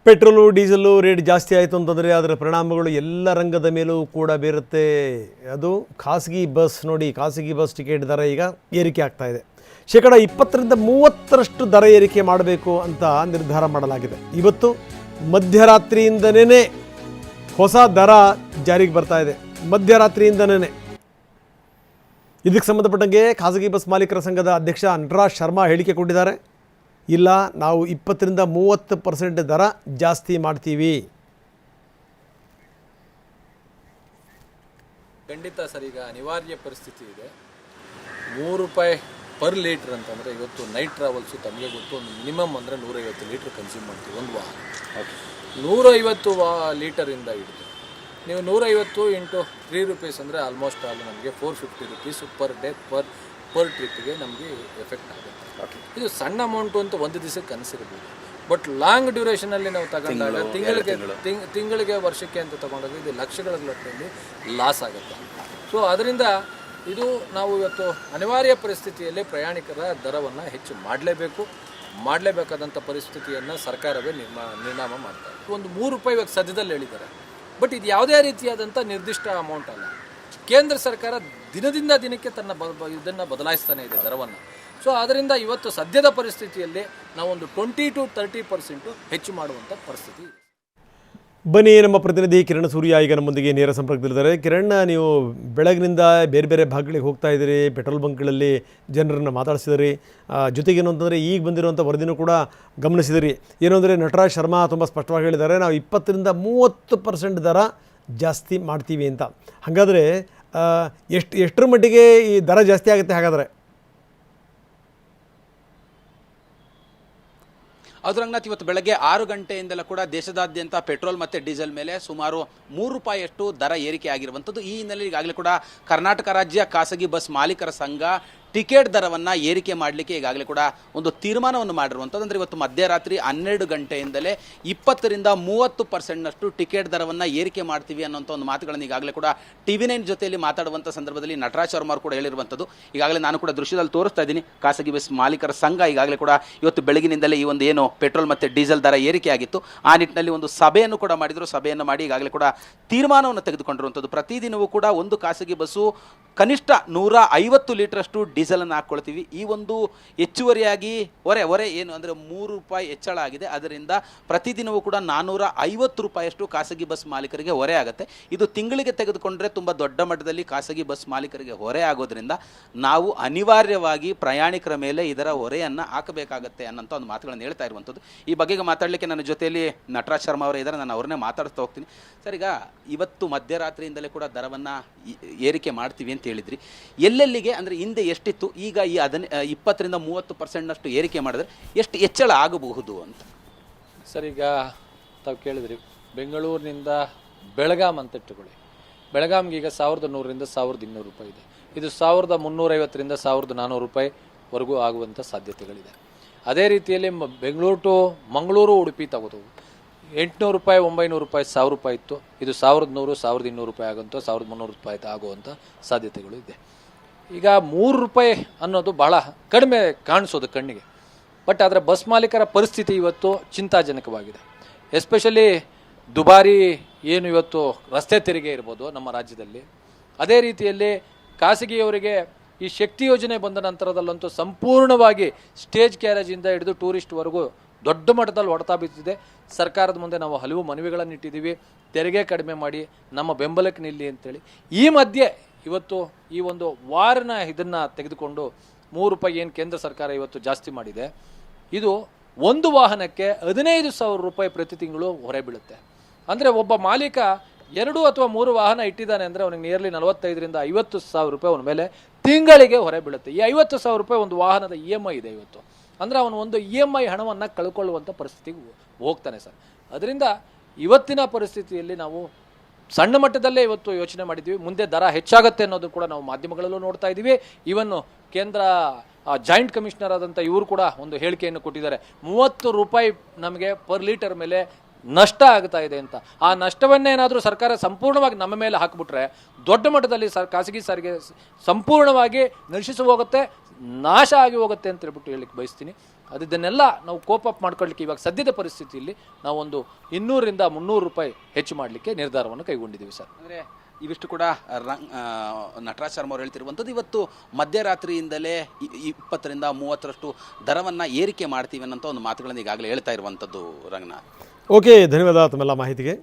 Petrol diesel rate ಜಾಸ್ತಿ ಆಯಿತು ಅಂತಂದರೆ ಅದರ ಪರಿಣಾಮಗಳು ಎಲ್ಲ ರಂಗದ ಮೇಲೂ ಕೂಡ ಬೀರುತ್ತೆ. ಅದು ಖಾಸಗಿ ಬಸ್ ನೋಡಿ, ಖಾಸಗಿ ಬಸ್ ಟಿಕೆಟ್ ದರ ಈಗ ಏರಿಕೆ ಆಗ್ತಾ ಇದೆ. ಶೇಕಡ 20-30ರಷ್ಟು ದರ ಏರಿಕೆ ಮಾಡಬೇಕು ಅಂತ ನಿರ್ಧಾರ ಮಾಡಲಾಗಿದೆ. ಇವತ್ತು ಮಧ್ಯರಾತ್ರಿಯಿಂದನೇ ಹೊಸ ದರ ಜಾರಿಗೆ ಬರ್ತಾ ಇದೆ. ಮಧ್ಯರಾತ್ರಿಯಿಂದನೇ ಇದಕ್ಕೆ ಸಂಬಂಧಪಟ್ಟಂಗೆ ಖಾಸಗಿ ಬಸ್ ಮಾಲೀಕರ ಸಂಘದ ಅಧ್ಯಕ್ಷ ನಟರಾಜ್ ಶರ್ಮಾ ಹೇಳಿಕೆ ಕೊಟ್ಟಿದ್ದಾರೆ. ಇಲ್ಲ, ನಾವು 20-30% ದರ ಜಾಸ್ತಿ ಮಾಡ್ತೀವಿ. ಖಂಡಿತ ಸರ್, ಈಗ ಅನಿವಾರ್ಯ ಪರಿಸ್ಥಿತಿ ಇದೆ. ₹3 ಪರ್ ಲೀಟ್ರ್ ಅಂತಂದರೆ ಇವತ್ತು ನೈಟ್ ಟ್ರಾವೆಲ್ಸು ತಮಗೆ ಗೊತ್ತು, ಒಂದು ಮಿನಿಮಮ್ ಅಂದರೆ 150 ಲೀಟ್ರ್ ಕನ್ಸ್ಯೂಮ್ ಮಾಡ್ತೀವಿ ಒಂದು ವಾಹನ. 150 ಲೀಟರಿಂದ ಹಿಡಿದು ನೀವು 150 ಇಂಟು ₹3 ಅಂದರೆ ಆಲ್ಮೋಸ್ಟ್ ಆಲ್ ನಮಗೆ ₹450 ಪರ್ ಡೇ ಪರ್ ಟ್ರಿಪ್ಗೆ ನಮಗೆ ಎಫೆಕ್ಟ್ ಆಗುತ್ತೆ. ಇದು ಸಣ್ಣ ಅಮೌಂಟು ಅಂತ ಒಂದು ದಿವಸಕ್ಕೆ ಅನಿಸಿರ್ಬೋದು, ಬಟ್ ಲಾಂಗ್ ಡ್ಯೂರೇಷನಲ್ಲಿ ನಾವು ತಗೊಂಡಾಗ ತಿಂಗಳಿಗೆ ವರ್ಷಕ್ಕೆ ಅಂತ ತಗೊಂಡಾಗ ಇದು ಲಕ್ಷಗಳ ಗಟ್ಟಲೆ ಲಾಸ್ ಆಗುತ್ತೆ. ಸೊ ಅದರಿಂದ ಇದು ನಾವು ಇವತ್ತು ಅನಿವಾರ್ಯ ಪರಿಸ್ಥಿತಿಯಲ್ಲಿ ಪ್ರಯಾಣಿಕರ ದರವನ್ನು ಹೆಚ್ಚು ಮಾಡಲೇಬೇಕಾದಂಥ ಪರಿಸ್ಥಿತಿಯನ್ನು ಸರ್ಕಾರವೇ ನಿರ್ಣಯ ಮಾಡ್ತಾರೆ. ಒಂದು ₹3 ಇವಾಗ ಸದ್ಯದಲ್ಲಿ ಹೇಳಿದ್ದಾರೆ, ಬಟ್ ಇದು ಯಾವುದೇ ರೀತಿಯಾದಂಥ ನಿರ್ದಿಷ್ಟ ಅಮೌಂಟ್ ಅಲ್ಲ. ಕೇಂದ್ರ ಸರ್ಕಾರ ದಿನದಿಂದ ದಿನಕ್ಕೆ ತನ್ನ ಇದನ್ನು ಬದಲಾಯಿಸ್ತಾನೆ ಇದೆ ದರವನ್ನು. ಸೊ ಅದರಿಂದ ಇವತ್ತು ಸದ್ಯದ ಪರಿಸ್ಥಿತಿಯಲ್ಲಿ ನಾವೊಂದು 20-30% ಹೆಚ್ಚು ಮಾಡುವಂಥ ಪರಿಸ್ಥಿತಿ ಇದೆ. ಬನ್ನಿ, ನಮ್ಮ ಪ್ರತಿನಿಧಿ ಕಿರಣ್ ಸೂರ್ಯ ಈಗ ನಮ್ಮೊಂದಿಗೆ ನೇರ ಸಂಪರ್ಕದಲ್ಲಿದ್ದಾರೆ. ಕಿರಣ್, ನೀವು ಬೆಳಗಿನಿಂದ ಬೇರೆ ಬೇರೆ ಭಾಗಗಳಿಗೆ ಹೋಗ್ತಾ ಇದ್ದೀರಿ, ಪೆಟ್ರೋಲ್ ಬಂಕ್ಗಳಲ್ಲಿ ಜನರನ್ನು ಮಾತಾಡಿಸಿದಿರಿ. ಜೊತೆಗೆ ಏನು ಅಂತಂದರೆ ಈಗ ಬಂದಿರುವಂಥ ವರದಿನೂ ಕೂಡ ಗಮನಿಸಿದಿರಿ. ಏನು ಅಂದರೆ ನಟರಾಜ್ ಶರ್ಮಾ ತುಂಬ ಸ್ಪಷ್ಟವಾಗಿ ಹೇಳಿದ್ದಾರೆ, ನಾವು 20-30% ದರ ಜಾಸ್ತಿ ಮಾಡ್ತೀವಿ ಅಂತ. ಹಾಗಾದರೆ ಎಷ್ಟರ ಮಟ್ಟಿಗೆ ಈ ದರ ಜಾಸ್ತಿ ಆಗುತ್ತೆ ಹಾಗಾದರೆ? ಅದು ರಂಗನಾಥ್, ಇವತ್ತು ಬೆಳಗ್ಗೆ 6 ಗಂಟೆಯಿಂದಲೂ ಕೂಡ ದೇಶದಾದ್ಯಂತ ಪೆಟ್ರೋಲ್ ಮತ್ತು ಡೀಸೆಲ್ ಮೇಲೆ ಸುಮಾರು ₹3 ದರ ಏರಿಕೆ ಆಗಿರುವಂಥದ್ದು. ಈ ಹಿನ್ನೆಲೆಯಲ್ಲಿ ಈಗಾಗಲೇ ಕೂಡ ಕರ್ನಾಟಕ ರಾಜ್ಯ ಖಾಸಗಿ ಬಸ್ ಮಾಲೀಕರ ಸಂಘ ಟಿಕೆಟ್ ದರವನ್ನು ಏರಿಕೆ ಮಾಡಲಿಕ್ಕೆ ಈಗಾಗಲೇ ಕೂಡ ಒಂದು ತೀರ್ಮಾನವನ್ನು ಮಾಡಿರುವಂಥದ್ದು. ಅಂದರೆ ಇವತ್ತು ಮಧ್ಯರಾತ್ರಿ 12 ಗಂಟೆಯಿಂದಲೇ 20-30% ಟಿಕೆಟ್ ದರವನ್ನು ಏರಿಕೆ ಮಾಡ್ತೀವಿ ಅನ್ನೋಂಥ ಒಂದು ಮಾತುಗಳನ್ನು ಈಗಾಗಲೇ ಕೂಡ TV9 ಜೊತೆಯಲ್ಲಿ ಮಾತಾಡುವಂಥ ಸಂದರ್ಭದಲ್ಲಿ ನಟರಾಜ್ ಶರ್ಮಾ ಕೂಡ ಹೇಳಿರುವಂಥದ್ದು. ಈಗಾಗಲೇ ನಾನು ಕೂಡ ದೃಶ್ಯದಲ್ಲಿ ತೋರಿಸ್ತಾ ಇದ್ದೀನಿ. ಖಾಸಗಿ ಬಸ್ ಮಾಲೀಕರ ಸಂಘ ಈಗಾಗಲೇ ಕೂಡ ಇವತ್ತು ಬೆಳಗಿನಿಂದಲೇ ಈ ಒಂದು ಏನು ಪೆಟ್ರೋಲ್ ಮತ್ತು ಡೀಸೆಲ್ ದರ ಏರಿಕೆ ಆಗಿತ್ತು, ಆ ನಿಟ್ಟಿನಲ್ಲಿ ಒಂದು ಸಭೆಯನ್ನು ಕೂಡ ಮಾಡಿದರು. ಸಭೆಯನ್ನು ಮಾಡಿ ಈಗಾಗಲೇ ಕೂಡ ತೀರ್ಮಾನವನ್ನು ತೆಗೆದುಕೊಂಡಿರುವಂಥದ್ದು. ಪ್ರತಿದಿನವೂ ಕೂಡ ಒಂದು ಖಾಸಗಿ ಬಸ್ಸು ಕನಿಷ್ಠ 150 ಲೀಟ್ರಷ್ಟು ಡೀಸೆಲನ್ನು ಹಾಕ್ಕೊಳ್ತೀವಿ. ಈ ಒಂದು ಹೆಚ್ಚುವರಿಯಾಗಿ ಹೊರೆ ಏನು ಅಂದರೆ ₹3 ಹೆಚ್ಚಳ ಆಗಿದೆ. ಅದರಿಂದ ಪ್ರತಿದಿನವೂ ಕೂಡ ₹450 ಖಾಸಗಿ ಬಸ್ ಮಾಲೀಕರಿಗೆ ಹೊರೆ ಆಗುತ್ತೆ. ಇದು ತಿಂಗಳಿಗೆ ತೆಗೆದುಕೊಂಡ್ರೆ ತುಂಬ ದೊಡ್ಡ ಮಟ್ಟದಲ್ಲಿ ಖಾಸಗಿ ಬಸ್ ಮಾಲೀಕರಿಗೆ ಹೊರೆ ಆಗೋದ್ರಿಂದ ನಾವು ಅನಿವಾರ್ಯವಾಗಿ ಪ್ರಯಾಣಿಕರ ಮೇಲೆ ಇದರ ಹೊರೆಯನ್ನು ಹಾಕಬೇಕಾಗತ್ತೆ ಅನ್ನೋಂಥ ಒಂದು ಮಾತುಗಳನ್ನು ಹೇಳ್ತಾ ಇರುವಂಥದ್ದು. ಈ ಬಗ್ಗೆ ಮಾತಾಡಲಿಕ್ಕೆ ನನ್ನ ಜೊತೆಯಲ್ಲಿ ನಟರಾಜ್ ಶರ್ಮಾ ಅವರೇ ಇದ್ದಾರೆ. ನಾನು ಅವ್ರನ್ನೇ ಮಾತಾಡ್ತಾ ಹೋಗ್ತೀನಿ. ಸರ್, ಈಗ ಇವತ್ತು ಮಧ್ಯರಾತ್ರಿಯಿಂದಲೇ ಕೂಡ ದರವನ್ನು ಏರಿಕೆ ಮಾಡ್ತೀವಿ ಅಂತ ಹೇಳಿದ್ರಿ. ಎಲ್ಲೆಲ್ಲಿಗೆ ಅಂದರೆ ಹಿಂದೆ ಎಷ್ಟಿತ್ತು, ಈಗ ಈ 20-30% ಏರಿಕೆ ಮಾಡಿದ್ರೆ ಎಷ್ಟು ಹೆಚ್ಚಳ ಆಗಬಹುದು ಅಂತ? ಸರ್, ಈಗ ತಾವು ಕೇಳಿದ್ರಿ, ಬೆಂಗಳೂರಿನಿಂದ ಬೆಳಗಾಂ ಅಂತ ಇಟ್ಟುಕೊಳ್ಳಿ. ಬೆಳಗಾಂಗೆ ಈಗ ₹1,100ರಿಂದ ₹1,200 ಇದೆ. ಇದು ₹1,350ರಿಂದ ₹1,400 ಆಗುವಂಥ ಸಾಧ್ಯತೆಗಳಿದೆ. ಅದೇ ರೀತಿಯಲ್ಲಿ ಬೆಂಗಳೂರು ಟು ಮಂಗಳೂರು ಉಡುಪಿ ತಗೋದು ₹800, ₹900, ₹1,000 ಇತ್ತು. ಇದು ₹1,100, ₹1,200 ಆಗುವಂಥ ₹1,300 ಆಗುವಂಥ ಸಾಧ್ಯತೆಗಳು ಇದೆ. ಈಗ ₹3 ಅನ್ನೋದು ಭಾಳ ಕಡಿಮೆ ಕಾಣಿಸೋದು ಕಣ್ಣಿಗೆ, ಬಟ್ ಅದರ ಬಸ್ ಮಾಲೀಕರ ಪರಿಸ್ಥಿತಿ ಇವತ್ತು ಚಿಂತಾಜನಕವಾಗಿದೆ. ಎಸ್ಪೆಷಲಿ ದುಬಾರಿ ಏನು ಇವತ್ತು ರಸ್ತೆ ತೆರಿಗೆ ಇರ್ಬೋದು ನಮ್ಮ ರಾಜ್ಯದಲ್ಲಿ, ಅದೇ ರೀತಿಯಲ್ಲಿ ಖಾಸಗಿಯವರಿಗೆ ಈ ಶಕ್ತಿ ಯೋಜನೆ ಬಂದ ನಂತರದಲ್ಲಂತೂ ಸಂಪೂರ್ಣವಾಗಿ ಸ್ಟೇಜ್ ಕ್ಯಾರೇಜಿಂದ ಹಿಡಿದು ಟೂರಿಸ್ಟ್ವರೆಗೂ ದೊಡ್ಡ ಮಟ್ಟದಲ್ಲಿ ಹೊಡೆತ ಬಿದ್ದಿದೆ. ಸರ್ಕಾರದ ಮುಂದೆ ನಾವು ಹಲವು ಮನವಿಗಳನ್ನು ಇಟ್ಟಿದ್ದೀವಿ, ತೆರಿಗೆ ಕಡಿಮೆ ಮಾಡಿ ನಮ್ಮ ಬೆಂಬಲಕ್ಕೆ ನಿಲ್ಲಿ ಅಂತೇಳಿ. ಈ ಮಧ್ಯೆ ಇವತ್ತು ಈ ಒಂದು ವಾರನ ಇದನ್ನು ತೆಗೆದುಕೊಂಡು ₹3 ಏನು ಕೇಂದ್ರ ಸರ್ಕಾರ ಇವತ್ತು ಜಾಸ್ತಿ ಮಾಡಿದೆ, ಇದು ಒಂದು ವಾಹನಕ್ಕೆ ₹15,000 ಪ್ರತಿ ತಿಂಗಳು ಹೊರೆ ಬೀಳುತ್ತೆ. ಅಂದರೆ ಒಬ್ಬ ಮಾಲೀಕ 2 ಅಥವಾ 3 ವಾಹನ ಇಟ್ಟಿದ್ದಾನೆ ಅಂದರೆ ಅವನಿಗೆ ನಿಯರ್ಲಿ ₹45,000-50,000 ಅವನ ಮೇಲೆ ತಿಂಗಳಿಗೆ ಹೊರೆ ಬೀಳುತ್ತೆ. ಈ ₹50,000 ಒಂದು ವಾಹನದ EMI ಇದೆ ಇವತ್ತು. ಅಂದರೆ ಅವನು ಒಂದು EMI ಹಣವನ್ನು ಕಳ್ಕೊಳ್ಳುವಂಥ ಪರಿಸ್ಥಿತಿಗೆ ಹೋಗ್ತಾನೆ ಸರ್. ಅದರಿಂದ ಇವತ್ತಿನ ಪರಿಸ್ಥಿತಿಯಲ್ಲಿ ನಾವು ಸಣ್ಣ ಮಟ್ಟದಲ್ಲೇ ಇವತ್ತು ಯೋಚನೆ ಮಾಡಿದ್ದೀವಿ. ಮುಂದೆ ದರ ಹೆಚ್ಚಾಗುತ್ತೆ ಅನ್ನೋದು ಕೂಡ ನಾವು ಮಾಧ್ಯಮಗಳಲ್ಲೂ ನೋಡ್ತಾ ಇದ್ದೀವಿ. ಇವನ್ನು ಕೇಂದ್ರ ಜಾಯಿಂಟ್ ಕಮಿಷನರ್ ಆದಂಥ ಇವರು ಕೂಡ ಒಂದು ಹೇಳಿಕೆಯನ್ನು ಕೊಟ್ಟಿದ್ದಾರೆ. ₹30 ನಮಗೆ ಪರ್ ಲೀಟರ್ ಮೇಲೆ ನಷ್ಟ ಆಗ್ತಾ ಇದೆ ಅಂತ. ಆ ನಷ್ಟವನ್ನೇನಾದರೂ ಸರ್ಕಾರ ಸಂಪೂರ್ಣವಾಗಿ ನಮ್ಮ ಮೇಲೆ ಹಾಕಿಬಿಟ್ರೆ ದೊಡ್ಡ ಮಟ್ಟದಲ್ಲಿ ಖಾಸಗಿ ಸಾರಿಗೆ ಸಂಪೂರ್ಣವಾಗಿ ನಶಿಸಿ ಹೋಗುತ್ತೆ, ನಾಶ ಆಗಿ ಹೋಗುತ್ತೆ ಅಂತ ಹೇಳ್ಬಿಟ್ಟು ಹೇಳಿಕ್ಕೆ ಬಯಸ್ತೀನಿ. ಅದನ್ನೆಲ್ಲ ನಾವು ಕೋಪ್ ಅಪ್ ಮಾಡ್ಕೊಳ್ಳಿಕ್ಕೆ ಇವಾಗ ಸದ್ಯದ ಪರಿಸ್ಥಿತಿಯಲ್ಲಿ ನಾವೊಂದು 200ರಿಂದ 300 ರೂಪಾಯಿ ಹೆಚ್ಚು ಮಾಡಲಿಕ್ಕೆ ನಿರ್ಧಾರವನ್ನು ಕೈಗೊಂಡಿದ್ದೀವಿ ಸರ್. ಅಂದರೆ ಇವಿಷ್ಟು ಕೂಡ ನಟರಾಜ್ ಶರ್ಮ ಅವರು ಹೇಳ್ತಿರುವಂಥದ್ದು, ಇವತ್ತು ಮಧ್ಯರಾತ್ರಿಯಿಂದಲೇ 20ರಿಂದ 30ರಷ್ಟು ದರವನ್ನು ಏರಿಕೆ ಮಾಡ್ತೀವಿ ಅನ್ನೋಂಥ ಒಂದು ಮಾತುಗಳನ್ನು ಈಗಾಗಲೇ ಹೇಳ್ತಾ ಇರುವಂಥದ್ದು ರಂಗನಾಥ್. ಓಕೆ, ಧನ್ಯವಾದ ತಮ್ಮೆಲ್ಲ ಮಾಹಿತಿಗೆ.